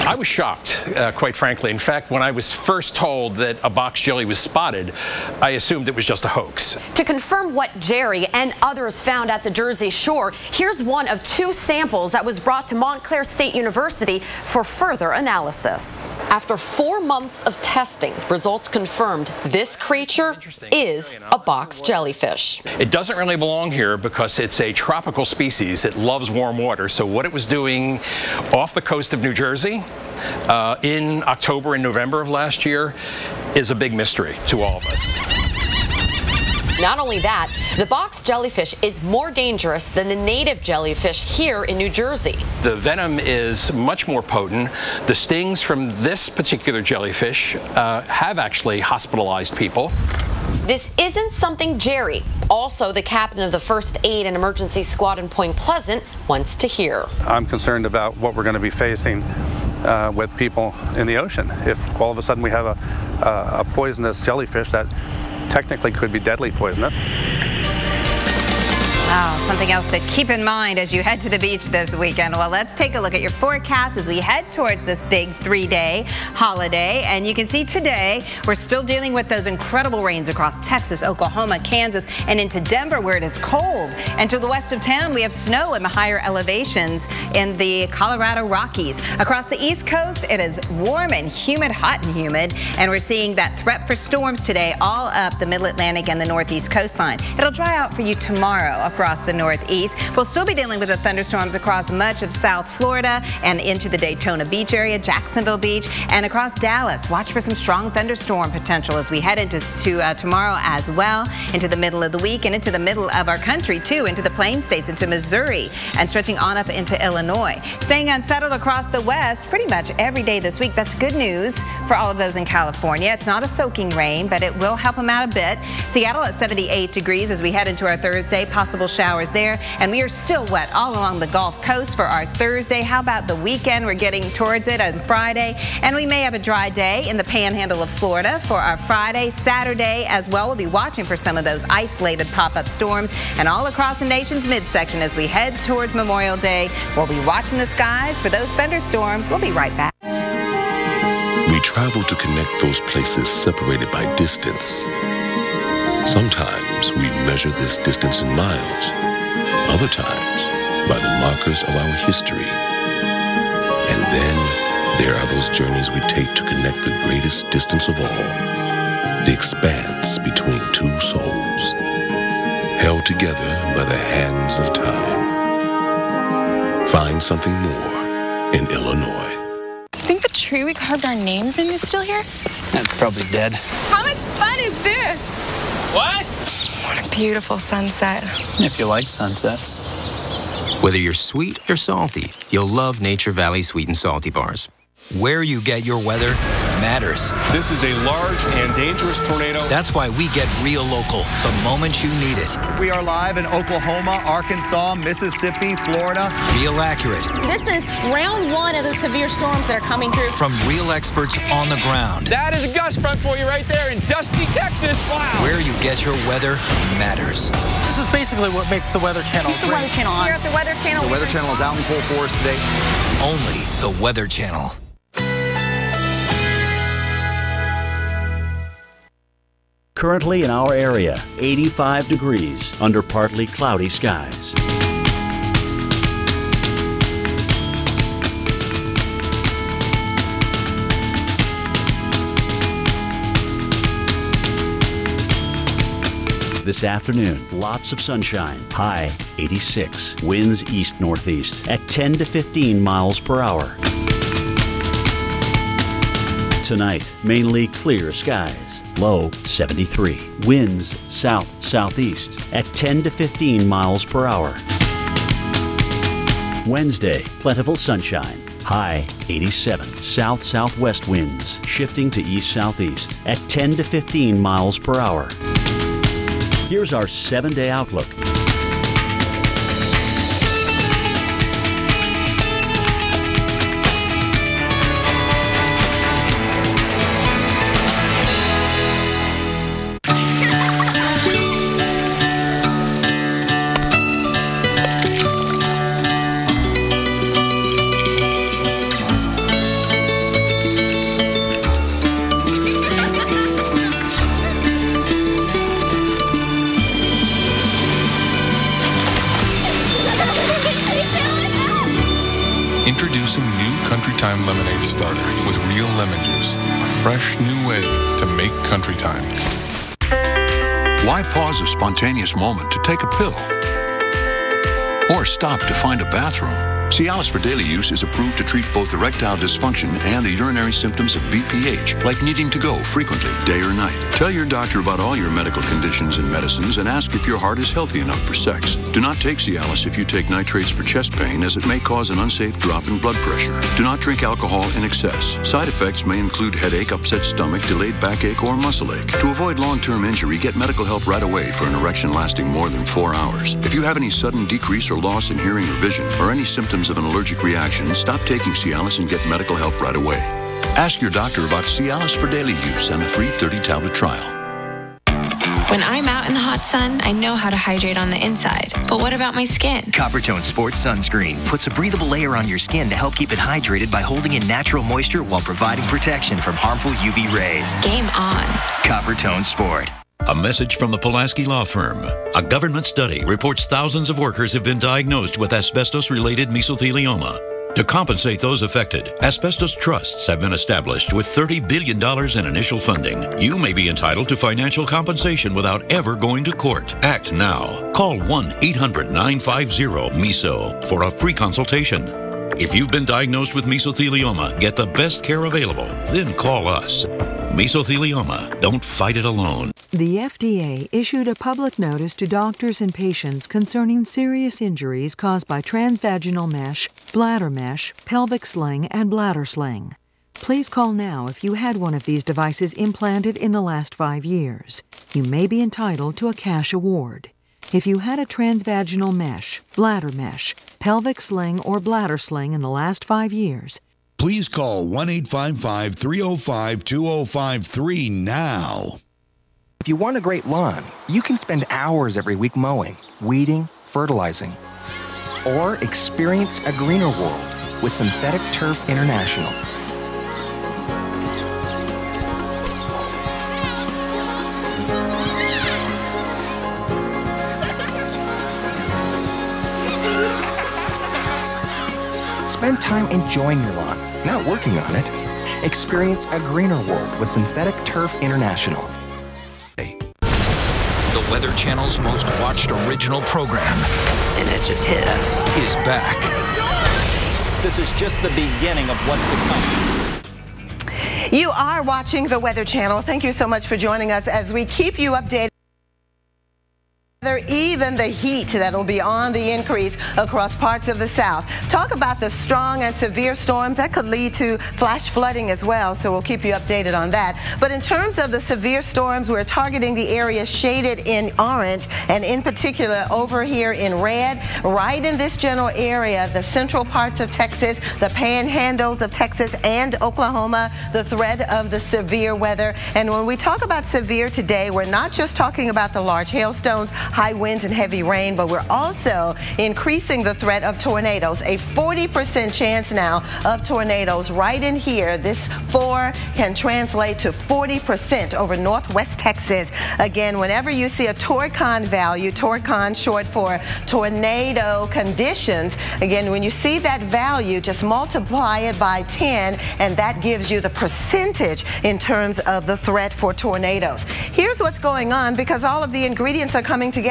I was shocked, quite frankly. In fact, when I was first told that a box jelly was spotted, I assumed it was just a hoax. To confirm what Jerry and others found at the Jersey Shore, here's one of 2 samples that was brought to Montclair State University for further analysis. After 4 months of testing, results confirmed this creature is a box jellyfish. It doesn't really belong here because it's a tropical species. It loves warm water. So what it was doing off the coast of New Jersey in October and November of last year is a big mystery to all of us. Not only that, the box jellyfish is more dangerous than the native jellyfish here in New Jersey. The venom is much more potent. The stings from this particular jellyfish have actually hospitalized people. This isn't something Jerry, also the captain of the First Aid and Emergency Squad in Point Pleasant, wants to hear. I'm concerned about what we're going to be facing with people in the ocean. If all of a sudden we have a poisonous jellyfish that technically could be deadly poisonous. Oh, something else to keep in mind as you head to the beach this weekend. Well, let's take a look at your forecast as we head towards this big 3-day holiday. And you can see today we're still dealing with those incredible rains across Texas, Oklahoma, Kansas, and into Denver where it is cold. And to the west of town, we have snow in the higher elevations in the Colorado Rockies. Across the East Coast, it is warm and humid, hot and humid. And we're seeing that threat for storms today all up the Mid-Atlantic and the Northeast coastline. It'll dry out for you tomorrow across the Northeast. We'll still be dealing with the thunderstorms across much of South Florida and into the Daytona Beach area, Jacksonville Beach, and across Dallas. Watch for some strong thunderstorm potential as we head into tomorrow as well, into the middle of the week and into the middle of our country too, into the Plain States, into Missouri, and stretching on up into Illinois. Staying unsettled across the west pretty much every day this week. That's good news for all of those in California. It's not a soaking rain, but it will help them out a bit. Seattle at 78 degrees as we head into our Thursday. Possible showers there, and we are still wet all along the Gulf Coast for our Thursday. How about the weekend? We're getting towards it on Friday, and we may have a dry day in the panhandle of Florida for our Friday. Saturday as well, we'll be watching for some of those isolated pop-up storms, and all across the nation's midsection as we head towards Memorial Day. We'll be watching the skies for those thunderstorms. We'll be right back. We travel to connect those places separated by distance. Sometimes we measure this distance in miles, other times by the markers of our history. And then there are those journeys we take to connect the greatest distance of all, the expanse between 2 souls, held together by the hands of time. Find something more in Illinois. Think the tree we carved our names in is still here? That's probably dead. How much fun is this? What? What a beautiful sunset. If you like sunsets. Whether you're sweet or salty, you'll love Nature Valley Sweet and Salty Bars. Where you get your weather matters. This is a large and dangerous tornado. That's why we get real local the moment you need it. We are live in Oklahoma, Arkansas, Mississippi, Florida. Real accurate. This is round 1 of the severe storms that are coming through. From real experts on the ground. That is a gust front for you right there in Dusty, Texas. Wow. Where you get your weather matters. This is basically what makes the Weather Channel Keep the Weather Channel on. Here at the Weather Channel. The Weather Channel is out in full force today. Only the Weather Channel. Currently in our area, 85 degrees under partly cloudy skies. This afternoon, lots of sunshine, high 86, winds east-northeast at 10 to 15 miles per hour. Tonight, mainly clear skies, low 73, winds south-southeast at 10 to 15 miles per hour. Wednesday, plentiful sunshine, high 87, south-southwest winds shifting to east-southeast at 10 to 15 miles per hour. Here's our 7-day outlook. Introducing new Country Time Lemonade Starter with real lemon juice. A fresh new way to make Country Time. Why pause a spontaneous moment to take a pill? Or stop to find a bathroom? Cialis for daily use is approved to treat both erectile dysfunction and the urinary symptoms of BPH, like needing to go frequently, day or night. Tell your doctor about all your medical conditions and medicines and ask if your heart is healthy enough for sex. Do not take Cialis if you take nitrates for chest pain, as it may cause an unsafe drop in blood pressure. Do not drink alcohol in excess. Side effects may include headache, upset stomach, delayed backache, or muscle ache. To avoid long-term injury, get medical help right away for an erection lasting more than 4 hours. If you have any sudden decrease or loss in hearing or vision, or any symptoms of an allergic reaction, stop taking Cialis and get medical help right away. Ask your doctor about Cialis for daily use and a free 30-tablet trial. When I'm out in the hot sun, I know how to hydrate on the inside. But what about my skin? Coppertone Sports Sunscreen puts a breathable layer on your skin to help keep it hydrated by holding in natural moisture while providing protection from harmful UV rays. Game on. Coppertone Sport. A message from the Pulaski Law Firm. A government study reports thousands of workers have been diagnosed with asbestos-related mesothelioma. To compensate those affected, asbestos trusts have been established with $30 billion in initial funding. You may be entitled to financial compensation without ever going to court. Act now. Call 1-800-950-MESO for a free consultation. If you've been diagnosed with mesothelioma, get the best care available. Then call us. Mesothelioma. Don't fight it alone. The FDA issued a public notice to doctors and patients concerning serious injuries caused by transvaginal mesh, bladder mesh, pelvic sling, and bladder sling. Please call now if you had one of these devices implanted in the last 5 years. You may be entitled to a cash award. If you had a transvaginal mesh, bladder mesh, pelvic sling, or bladder sling in the last 5 years, please call 1-855-305-2053 now. If you want a great lawn, you can spend hours every week mowing, weeding, fertilizing. Or experience a greener world with Synthetic Turf International. Spend time enjoying your lawn, not working on it. Experience a greener world with Synthetic Turf International. The Weather Channel's most watched original program, and it just hit us, is back. This is just the beginning of what's to come. You are watching the Weather Channel. Thank you so much for joining us as we keep you updated. Even the heat that will be on the increase across parts of the South. Talk about the strong and severe storms that could lead to flash flooding as well, so we'll keep you updated on that. But in terms of the severe storms, we're targeting the areas shaded in orange, and in particular over here in red, right in this general area, the central parts of Texas, the panhandles of Texas and Oklahoma, the threat of the severe weather. And when we talk about severe today, we're not just talking about the large hailstones, high winds and heavy rain, but we're also increasing the threat of tornadoes. A 40% chance now of tornadoes right in here. This 4 can translate to 40% over northwest Texas. Again, whenever you see a Torcon value, Torcon short for tornado conditions, again, when you see that value, just multiply it by 10, and that gives you the percentage in terms of the threat for tornadoes. Here's what's going on, because all of the ingredients are coming together.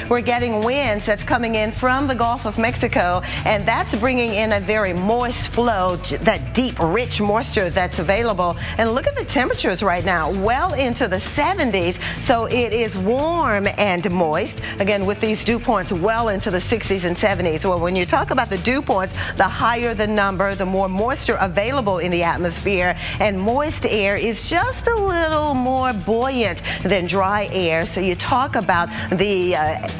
We're getting winds that's coming in from the Gulf of Mexico, and that's bringing in a very moist flow, that deep, rich moisture that's available. And look at the temperatures right now, well into the 70s, so it is warm and moist. Again, with these dew points well into the 60s and 70s. Well, when you talk about the dew points, the higher the number, the more moisture available in the atmosphere, and moist air is just a little more buoyant than dry air. So you talk about the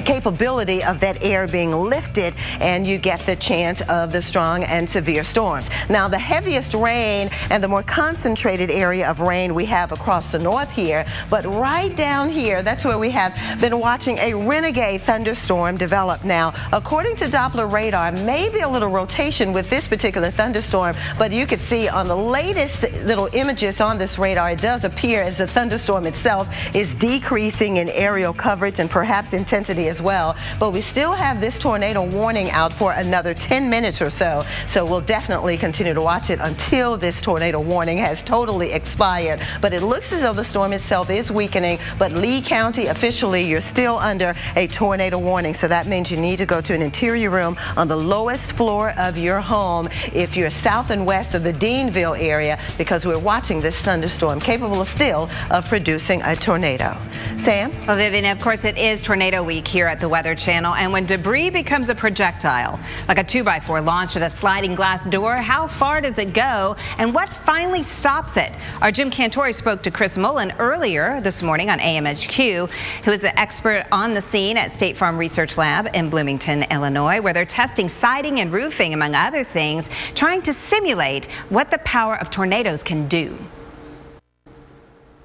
capability of that air being lifted, and you get the chance of the strong and severe storms. Now, the heaviest rain and the more concentrated area of rain we have across the north here, but right down here, that's where we have been watching a renegade thunderstorm develop now. According to Doppler radar, maybe a little rotation with this particular thunderstorm, but you could see on the latest little images on this radar, it does appear as the thunderstorm itself is decreasing in aerial coverage and perhaps intensity as well. But we still have this tornado warning out for another 10 minutes or so. So we'll definitely continue to watch it until this tornado warning has totally expired. But it looks as though the storm itself is weakening, but Lee County officially, you're still under a tornado warning. So that means you need to go to an interior room on the lowest floor of your home if you're south and west of the Deanville area, because we're watching this thunderstorm capable still of producing a tornado. Sam? Well, Vivian, of course, it is Tornado Week here at the Weather Channel, and when debris becomes a projectile, like a 2x4 launched at a sliding glass door, how far does it go, and what finally stops it? Our Jim Cantore spoke to Chris Mullen earlier this morning on AMHQ, who is the expert on the scene at State Farm Research Lab in Bloomington, Illinois, where they're testing siding and roofing, among other things, trying to simulate what the power of tornadoes can do.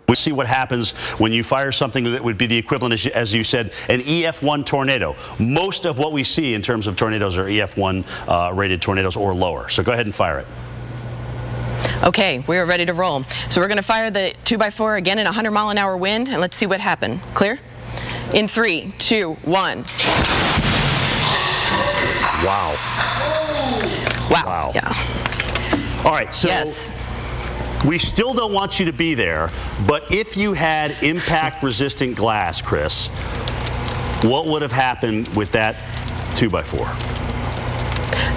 We see what happens when you fire something that would be the equivalent, as you said, an EF1 tornado. Most of what we see in terms of tornadoes are EF1 rated tornadoes or lower. So go ahead and fire it. Okay, we are ready to roll. So we're going to fire the 2x4 again in a 100-mile-an-hour wind, and let's see what happened. Clear? In 3, 2, 1. Wow. Wow. Wow. Yeah. All right, so yes. We still don't want you to be there, but if you had impact-resistant glass, Chris, what would have happened with that 2x4?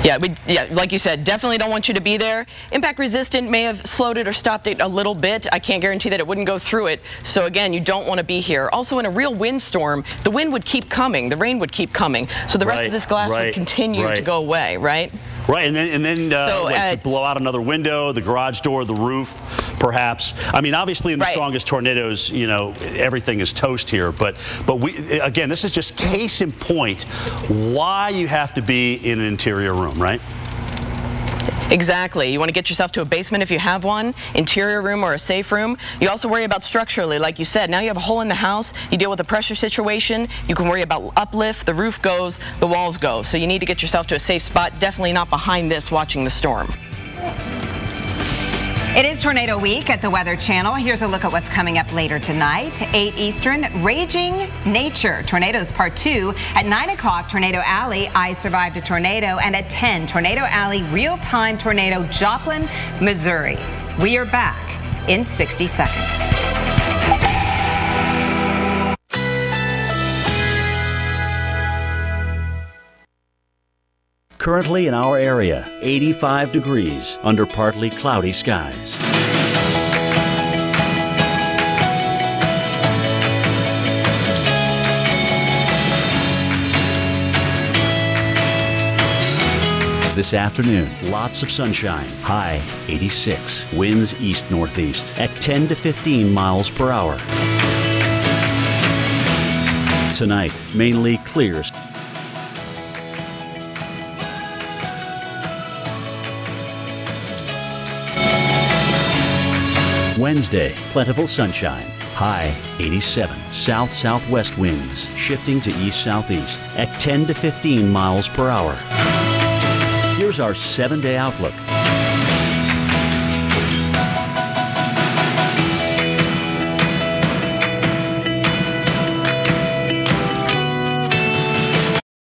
Yeah, like you said, definitely don't want you to be there. Impact resistant may have slowed it or stopped it a little bit. I can't guarantee that it wouldn't go through it. So again, you don't want to be here. Also, in a real windstorm, the wind would keep coming, the rain would keep coming. So the rest of this glass would continue to go away, right? Right, and then like blow out another window, the garage door, the roof, perhaps. I mean, obviously, in the strongest tornadoes, you know, everything is toast here. But we, again, this is just case in point why you have to be in an interior room, right? Exactly. You want to get yourself to a basement if you have one, interior room or a safe room. You also worry about structurally, like you said. Now you have a hole in the house, you deal with a pressure situation, you can worry about uplift, the roof goes, the walls go. So you need to get yourself to a safe spot, definitely not behind this watching the storm. It is Tornado Week at the Weather Channel. Here's a look at what's coming up later tonight. 8 Eastern, Raging Nature, Tornadoes Part 2. At 9 o'clock, Tornado Alley, I Survived a Tornado. And at 10, Tornado Alley, Real-Time Tornado, Joplin, Missouri. We are back in 60 seconds. Currently in our area, 85 degrees under partly cloudy skies. This afternoon, lots of sunshine, high 86, winds east-northeast at 10 to 15 miles per hour. Tonight, mainly clear. Wednesday, plentiful sunshine, High 87. South-southwest winds shifting to east-southeast at 10 to 15 miles per hour. Here's our 7-day outlook.